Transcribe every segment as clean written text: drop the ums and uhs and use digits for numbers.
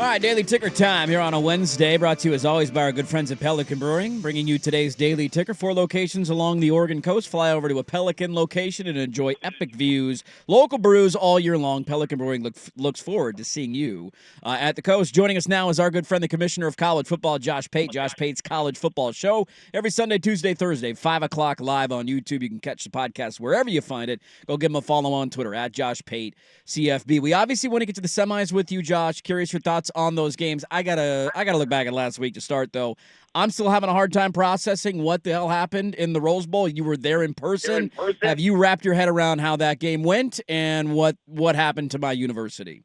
All right, Daily Ticker time here on a Wednesday, brought to you as always by our good friends at Pelican Brewing, bringing you today's Daily Ticker. 4 locations along the Oregon coast. Fly over to a Pelican location and enjoy epic views, local brews all year long. Pelican Brewing looks forward to seeing you at the coast. Joining us now is our good friend, the Commissioner of College Football, Josh Pate. Josh Pate's College Football Show every Sunday, Tuesday, Thursday, 5 o'clock live on YouTube. You can catch the podcast wherever you find it. Go give him a follow on Twitter at Josh Pate CFB. We obviously want to get to the semis with you, Josh. Curious your thoughts on those games. I gotta look back at last week to start, though. I'm still having a hard time processing what the hell happened in the Rose Bowl. You were there in person. Have you wrapped your head around how that game went and what happened to my university?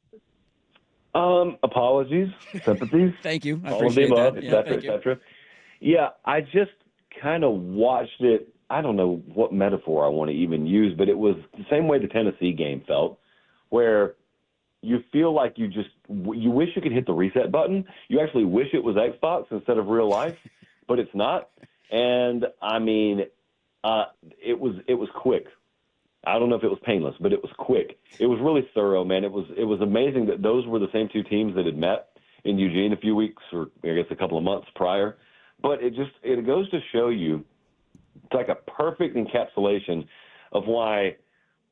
Apologies, sympathies. Thank you. I all of the appreciate above, that. et cetera, et cetera. Yeah, I just kind of watched it. I don't know what metaphor I want to even use, but it was the same way the Tennessee game felt, where you feel like you wish you could hit the reset button. You actually wish it was Xbox instead of real life, but it's not. And I mean, it was quick. I don't know if it was painless, but it was quick. It was really thorough, man. It was amazing that those were the same two teams that had met in Eugene a few weeks, or I guess a couple of months prior. But it goes to show you, it's like a perfect encapsulation of why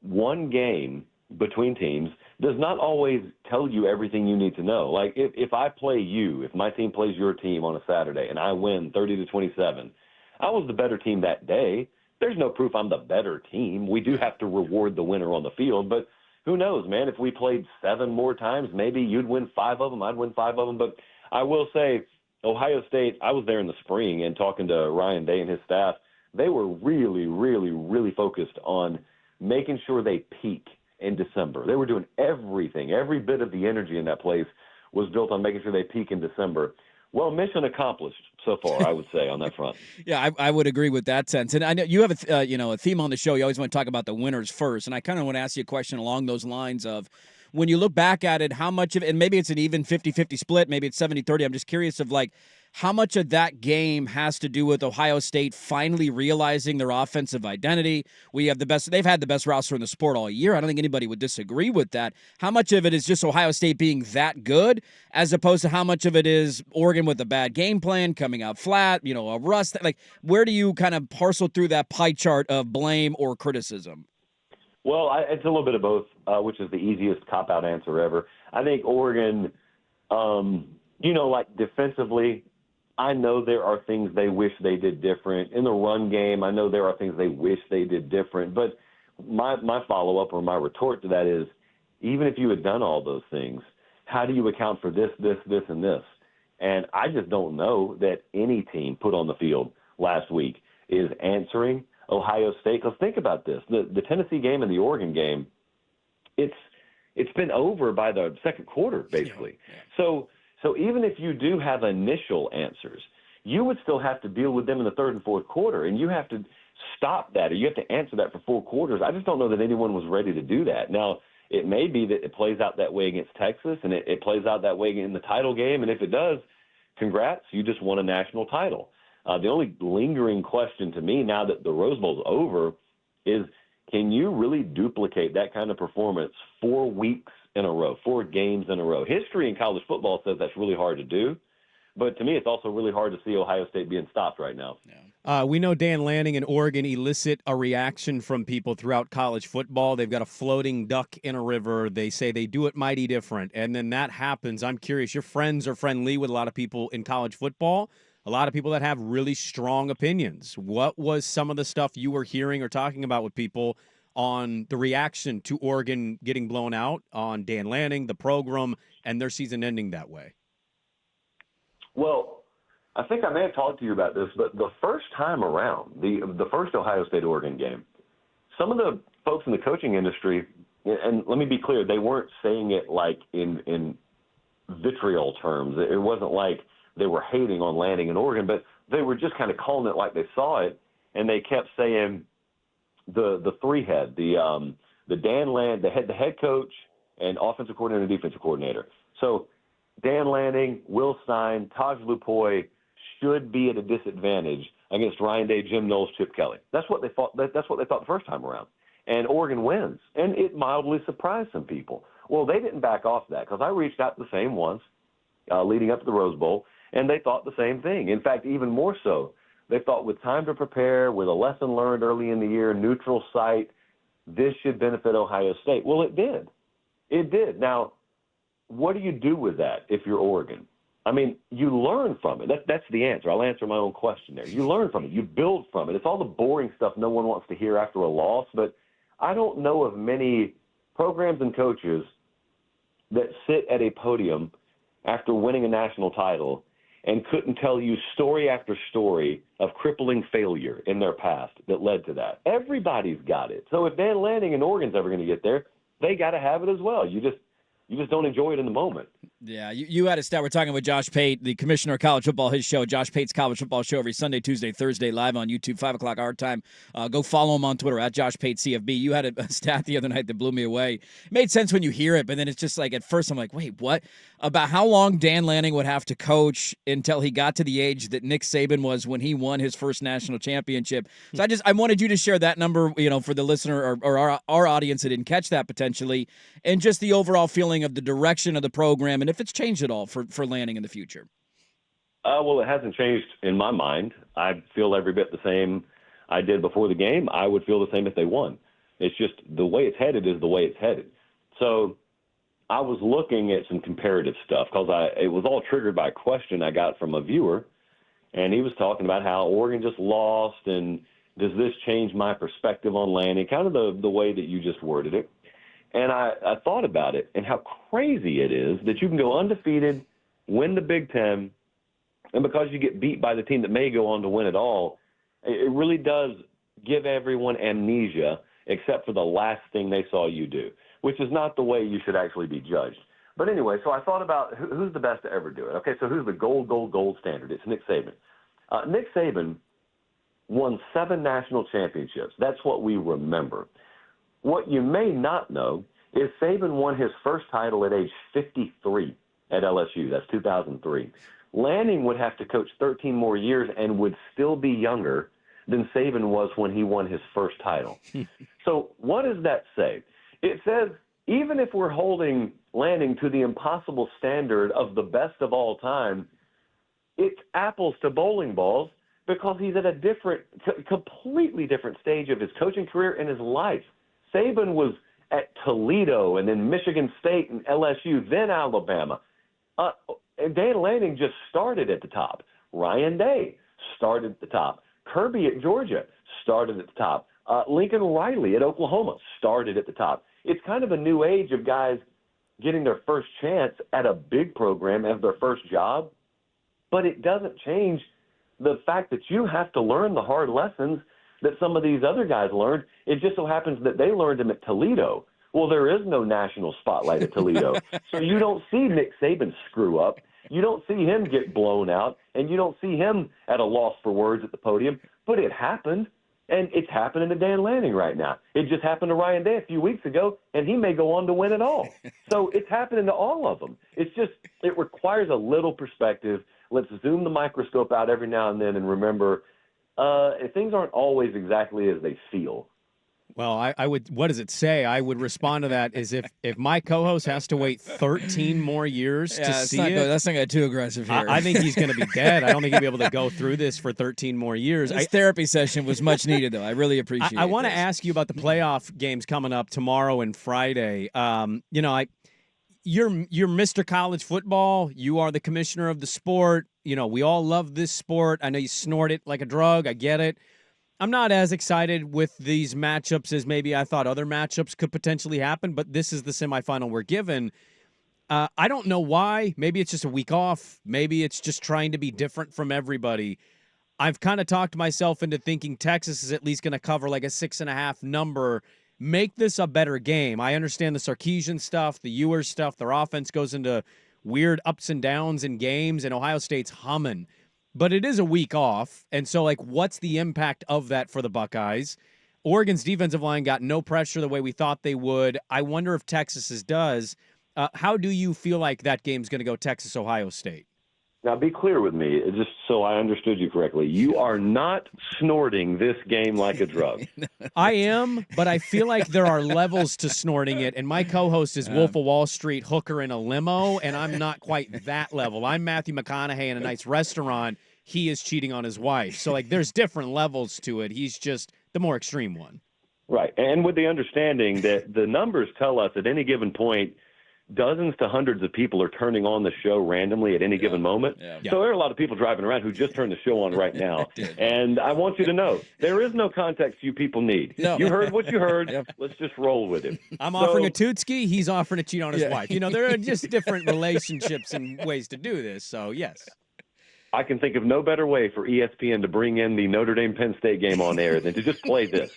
one game between teams does not always tell you everything you need to know. Like if I play you, if my team plays your team on a Saturday and I win 30-27, I was the better team that day. There's no proof I'm the better team. We do have to reward the winner on the field, but who knows, man? If we played 7 more times, maybe you'd win 5 of them, I'd win 5 of them. But I will say, Ohio State, I was there in the spring and talking to Ryan Day and his staff. They were really, really, really focused on making sure they peak in December. They were doing everything. Every bit of the energy in that place was built on making sure they peak in December. Well, mission accomplished so far, I would say, on that front. Yeah, I would agree with that sense. And I know you have a theme on the show. You always want to talk about the winners first. And I kind of want to ask you a question along those lines of, when you look back at it, how much of it, and maybe it's an even 50-50 split, maybe it's 70-30. I'm just curious of how much of that game has to do with Ohio State finally realizing their offensive identity. They've had the best roster in the sport all year. I don't think anybody would disagree with that. How much of it is just Ohio State being that good, as opposed to how much of it is Oregon with a bad game plan, coming out flat, a rust? Where do you kind of parcel through that pie chart of blame or criticism? Well, it's a little bit of both, which is the easiest cop-out answer ever. I think Oregon, defensively, I know there are things they wish they did different. In the run game, I know there are things they wish they did different. But my follow-up or my retort to that is, even if you had done all those things, how do you account for this, and this? And I just don't know that any team put on the field last week is answering Ohio State. Because think about this. The Tennessee game and the Oregon game, it's been over by the second quarter, basically. Yeah. So even if you do have initial answers, you would still have to deal with them in the third and fourth quarter, and you have to stop that, or you have to answer that for 4 quarters. I just don't know that anyone was ready to do that. Now, it may be that it plays out that way against Texas, and it plays out that way in the title game, and if it does, congrats, you just won a national title. The only lingering question to me now that the Rose Bowl's over is, can you really duplicate that kind of performance 4 weeks in a row, 4 games in a row? History in college football says that's really hard to do, but to me it's also really hard to see Ohio State being stopped right now. Yeah. We know Dan Lanning and Oregon elicit a reaction from people throughout college football. They've got a floating duck in a river. They say they do it mighty different, and then that happens. I'm curious, your friends are friendly with a lot of people in college football, a lot of people that have really strong opinions. What was some of the stuff you were hearing or talking about with people on the reaction to Oregon getting blown out, on Dan Lanning, the program, and their season ending that way? Well, I think I may have talked to you about this, but the first time around, the first Ohio State-Oregon game, some of the folks in the coaching industry, and let me be clear, they weren't saying it like in vitriol terms. It wasn't like they were hating on Lanning in Oregon, but they were just kind of calling it like they saw it, and they kept saying the three-head, the head coach and offensive coordinator and defensive coordinator. So Dan Lanning, Will Stein, Taj Lupoy should be at a disadvantage against Ryan Day, Jim Knowles, Chip Kelly. That's what they thought. That's what they thought the first time around. And Oregon wins, and it mildly surprised some people. Well, they didn't back off that, because I reached out to the same ones leading up to the Rose Bowl, and they thought the same thing. In fact, even more so, they thought with time to prepare, with a lesson learned early in the year, neutral site, this should benefit Ohio State. Well, it did. It did. Now, what do you do with that if you're Oregon? I mean, you learn from it. That's the answer. I'll answer my own question there. You learn from it. You build from it. It's all the boring stuff no one wants to hear after a loss, but I don't know of many programs and coaches that sit at a podium after winning a national title and couldn't tell you story after story of crippling failure in their past that led to that. Everybody's got it. So if Dan Lanning and Oregon's ever going to get there, they got to have it as well. You just don't enjoy it in the moment. Yeah, you had a stat. We're talking with Josh Pate, the commissioner of college football, his show, Josh Pate's College Football Show, every Sunday, Tuesday, Thursday, live on YouTube, 5 o'clock our time. Go follow him on Twitter, at Josh Pate CFB. You had a stat the other night that blew me away. It made sense when you hear it, but then it's just like, at first I'm like, wait, what? About how long Dan Lanning would have to coach until he got to the age that Nick Saban was when he won his first national championship. So I wanted you to share that number, for the listener or our audience that didn't catch that potentially, and just the overall feeling of the direction of the program and if it's changed at all for Lanning in the future. Well, it hasn't changed in my mind. I feel every bit the same I did before the game. I would feel the same if they won. It's just the way it's headed is the way it's headed. So I was looking at some comparative stuff because it was all triggered by a question I got from a viewer, and he was talking about how Oregon just lost and does this change my perspective on Lanning, kind of the way that you just worded it. And I thought about it and how crazy it is that you can go undefeated, win the Big Ten, and because you get beat by the team that may go on to win it all, it really does give everyone amnesia except for the last thing they saw you do, which is not the way you should actually be judged. But anyway, so I thought about who's the best to ever do it. Okay, so who's the gold standard? It's Nick Saban. Nick Saban won 7 national championships. That's what we remember. What you may not know is Saban won his first title at age 53 at LSU. That's 2003. Lanning would have to coach 13 more years and would still be younger than Saban was when he won his first title. So what does that say? It says even if we're holding Lanning to the impossible standard of the best of all time, it's apples to bowling balls because he's at a completely different stage of his coaching career and his life. Saban was at Toledo and then Michigan State and LSU, then Alabama. And Dan Lanning just started at the top. Ryan Day started at the top. Kirby at Georgia started at the top. Lincoln Riley at Oklahoma started at the top. It's kind of a new age of guys getting their first chance at a big program as their first job, but it doesn't change the fact that you have to learn the hard lessons that some of these other guys learned. It just so happens that they learned them at Toledo. Well, there is no national spotlight at Toledo. So you don't see Nick Saban screw up. You don't see him get blown out, and you don't see him at a loss for words at the podium. But it happened, and it's happening to Dan Lanning right now. It just happened to Ryan Day a few weeks ago, and he may go on to win it all. So it's happening to all of them. It's just it requires a little perspective. Let's zoom the microscope out every now and then and remember things aren't always exactly as they feel. Well, I would. What does it say? I would respond to that as if my co-host has to wait 13 more years to see it. That's not going to too aggressive here. I think he's going to be dead. I don't think he'll be able to go through this for 13 more years. This therapy session was much needed, though. I really appreciate it. I want to ask you about the playoff games coming up tomorrow and Friday. You're Mr. College Football. You are the commissioner of the sport. We all love this sport. I know you snort it like a drug. I get it. I'm not as excited with these matchups as maybe I thought other matchups could potentially happen, but this is the semifinal we're given. I don't know why. Maybe it's just a week off. Maybe it's just trying to be different from everybody. I've kind of talked myself into thinking Texas is at least going to cover like a 6.5 number. Make this a better game. I understand the Sarkisian stuff, the Ewers stuff. Their offense goes into weird ups and downs in games, and Ohio State's humming. But it is a week off, and so, what's the impact of that for the Buckeyes? Oregon's defensive line got no pressure the way we thought they would. I wonder if Texas's does. How do you feel like that game's going to go Texas-Ohio State? Now, be clear with me, just so I understood you correctly. You are not snorting this game like a drug. I am, but I feel like there are levels to snorting it, and my co-host is Wolf of Wall Street hooker in a limo, and I'm not quite that level. I'm Matthew McConaughey in a nice restaurant. He is cheating on his wife. So, like, there's different levels to it. He's just the more extreme one. Right. And with the understanding that the numbers tell us at any given point, dozens to hundreds of people are turning on the show randomly at any given moment. Yeah. So there are a lot of people driving around who just turned the show on right now. And I want you to know, there is no context you people need. No. You heard what you heard. Let's just roll with it. I'm offering a tootski. He's offering to cheat on his wife. You know, there are just different relationships and ways to do this. So, yes. I can think of no better way for ESPN to bring in the Notre Dame-Penn State game on air than to just play this.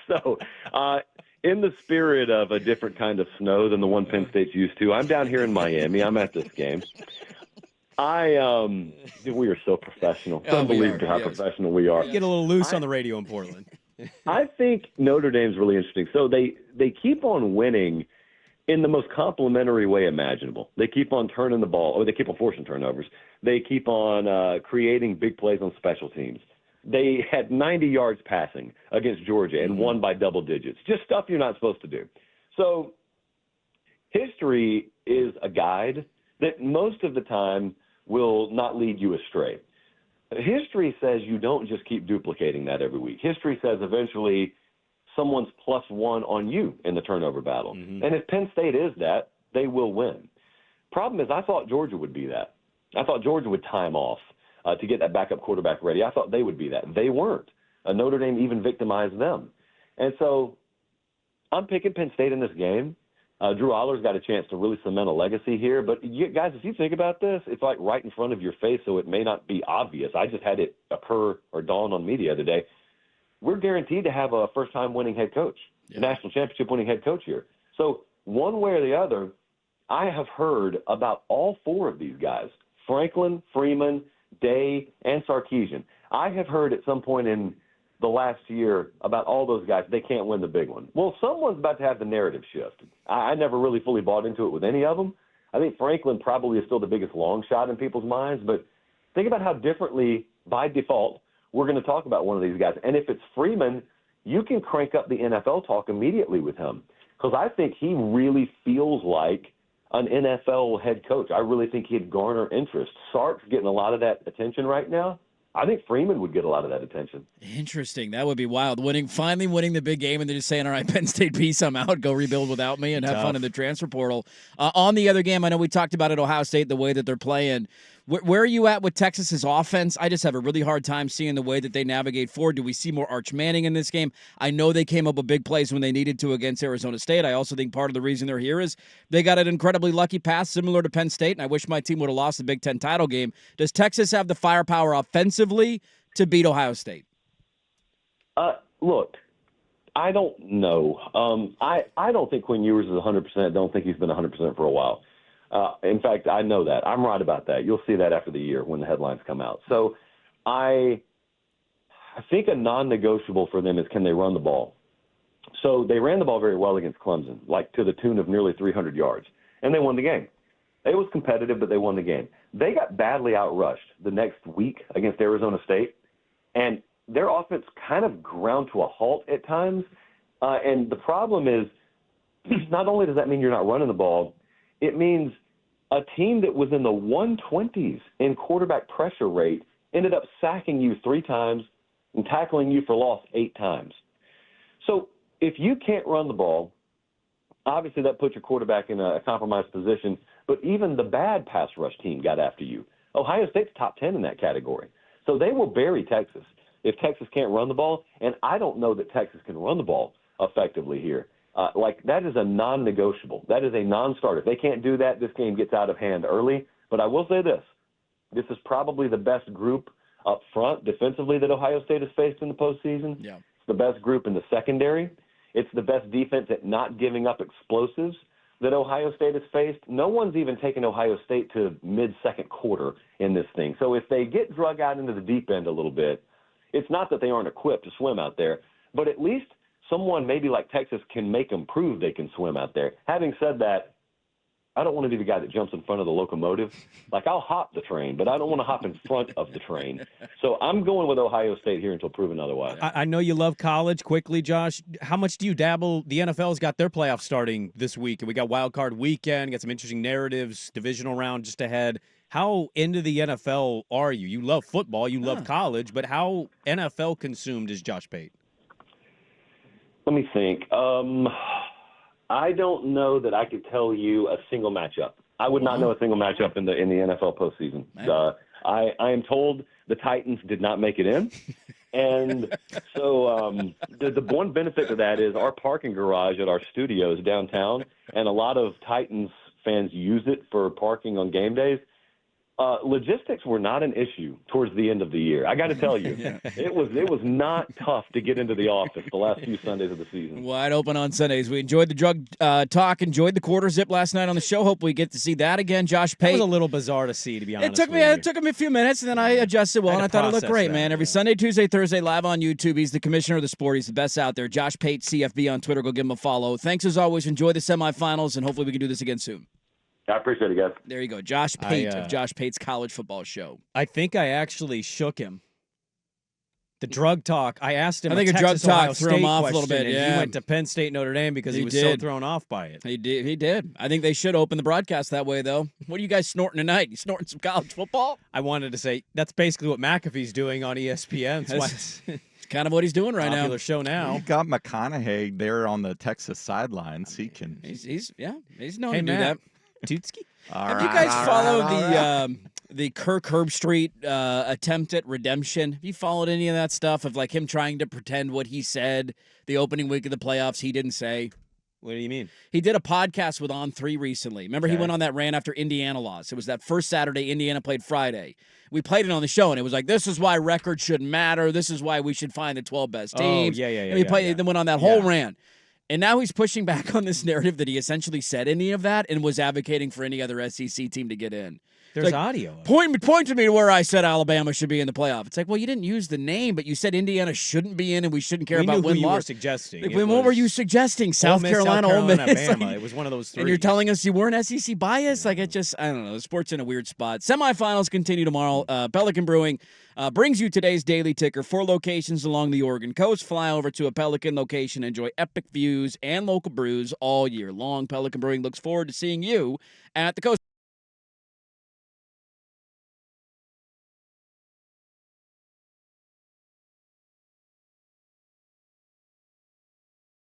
So, in the spirit of a different kind of snow than the one Penn State's used to, I'm down here in Miami. I'm at this game. We are so professional. It's unbelievable how professional we are. You get a little loose on the radio in Portland. I think Notre Dame's really interesting. So they keep on winning in the most complimentary way imaginable. They keep on turning the ball, or they keep on forcing turnovers. They keep on creating big plays on special teams. They had 90 yards passing against Georgia and won by double digits. Just stuff you're not supposed to do. So history is a guide that most of the time will not lead you astray. History says you don't just keep duplicating that every week. History says eventually someone's +1 on you in the turnover battle. And if Penn State is that, they will win. Problem is, I thought Georgia would be that. I thought Georgia would time off to get that backup quarterback ready. I thought they would be that. They weren't. Notre Dame even victimized them. And so I'm picking Penn State in this game. Drew Aller's got a chance to really cement a legacy here. But, guys, if you think about this, it's like right in front of your face, so it may not be obvious. I just had it occur or dawn on me the other day. We're guaranteed to have a first-time winning head coach, national championship winning head coach here. So one way or the other, I have heard about all four of these guys, Franklin, Freeman, Day, and Sarkisian. I have heard at some point in the last year about all those guys, they can't win the big one. Well, someone's about to have the narrative shift. I never really fully bought into it with any of them. I think Franklin probably is still the biggest long shot in people's minds, but think about how differently, by default, we're going to talk about one of these guys. And if it's Freeman, you can crank up the NFL talk immediately with him, because I think he really feels like an NFL head coach. I really think he'd garner interest. Sark's getting a lot of that attention right now. I think Freeman would get a lot of that attention. Interesting. That would be wild. Finally winning the big game, and they're just saying, all right, Penn State, peace, I'm out. Go rebuild without me and have fun in the transfer portal. On the other game, I know we talked about it, Ohio State, the way that they're playing. Where are you at with Texas's offense? I just have a really hard time seeing the way that they navigate forward. Do we see more Arch Manning in this game? I know they came up with big plays when they needed to against Arizona State. I also think part of the reason they're here is they got an incredibly lucky pass similar to Penn State, and I wish my team would have lost the Big Ten title game. Does Texas have the firepower offensively to beat Ohio State? Look, I don't know. I don't think Quinn Ewers is 100%. I don't think he's been 100% for a while. In fact, I know that. I'm right about that. You'll see that after the year when the headlines come out. So I think a non-negotiable for them is, can they run the ball? So they ran the ball very well against Clemson, like to the tune of nearly 300 yards, and they won the game. It was competitive, but they won the game. They got badly outrushed the next week against Arizona State, and their offense kind of ground to a halt at times. And the problem is, not only does that mean you're not running the ball, it means a team that was in the 120s in quarterback pressure rate ended up sacking you 3 times and tackling you for loss 8 times. So if you can't run the ball, obviously that puts your quarterback in a compromised position, but even the bad pass rush team got after you. Ohio State's top 10 in that category. So they will bury Texas if Texas can't run the ball, and I don't know that Texas can run the ball effectively here. That is a non-negotiable. That is a non-starter. If they can't do that, this game gets out of hand early. But I will say this. This is probably the best group up front defensively that Ohio State has faced in the postseason. Yeah. It's the best group in the secondary. It's the best defense at not giving up explosives that Ohio State has faced. No one's even taken Ohio State to mid-second quarter in this thing. So if they get drug out into the deep end a little bit, it's not that they aren't equipped to swim out there, but at least someone maybe like Texas can make them prove they can swim out there. Having said that, I don't want to be the guy that jumps in front of the locomotive. Like, I'll hop the train, but I don't want to hop in front of the train. So I'm going with Ohio State here until proven otherwise. I know you love college. Quickly, Josh, how much do you dabble? The NFL's got their playoffs starting this week, and we got Wild Card Weekend, got some interesting narratives, divisional round just ahead. How into the NFL are you? You love football, you love college, but how NFL consumed is Josh Pate? Let me think. I don't know that I could tell you a single matchup. I would not know a single matchup in the NFL postseason. I am told the Titans did not make it in. And so the one benefit to that is our parking garage at our studios downtown, and a lot of Titans fans use it for parking on game days. Logistics were not an issue towards the end of the year. I got to tell you, it was not tough to get into the office the last few Sundays of the season. Wide open on Sundays. We enjoyed the drug talk, enjoyed the quarter zip last night on the show. Hope we get to see that again. Josh Pate. It was a little bizarre to see, to be honest. It took me a few minutes, and then I adjusted well, and I thought it looked great, man. Every Sunday, Tuesday, Thursday, live on YouTube. He's the commissioner of the sport. He's the best out there. Josh Pate, CFB on Twitter. Go give him a follow. Thanks as always. Enjoy the semifinals, and hopefully we can do this again soon. I appreciate it, guys. There you go. Josh Pate of Josh Pate's College Football Show. I think I actually shook him. The drug talk. I asked him. I think a drug talk threw him off a little bit. Yeah. He went to Penn State, Notre Dame because he was so thrown off by it. He did. I think they should open the broadcast that way, though. What are you guys snorting tonight? You snorting some college football? I wanted to say that's basically what McAfee's doing on ESPN. It's kind of what he's doing right now. Popular show now. You got McConaughey there on the Texas sidelines. He can. He's known to do that. Tootski. Have you guys followed the Kirk Herbstreit attempt at redemption? Have you followed any of that stuff of like him trying to pretend what he said the opening week of the playoffs he didn't say? What do you mean? He did a podcast with On3 recently. Remember, he went on that rant after Indiana lost. It was that first Saturday. Indiana played Friday. We played it on the show, and it was like, this is why records shouldn't matter. This is why we should find the 12 best teams. Oh, yeah. And he then went on that whole rant. And now he's pushing back on this narrative that he essentially said any of that and was advocating for any other SEC team to get in. There's audio. Point to me to where I said Alabama should be in the playoff. It's like, well, you didn't use the name, but you said Indiana shouldn't be in, and we shouldn't care about win-loss. You were suggesting. Like, what were you suggesting? South Carolina, Ole Miss, Alabama. It was one of those three. And you're telling us you weren't SEC biased? Like, it just, I don't know. The sport's in a weird spot. Semifinals continue tomorrow. Pelican Brewing brings you today's daily ticker. 4 locations along the Oregon coast. Fly over to a Pelican location. Enjoy epic views and local brews all year long. Pelican Brewing looks forward to seeing you at the coast.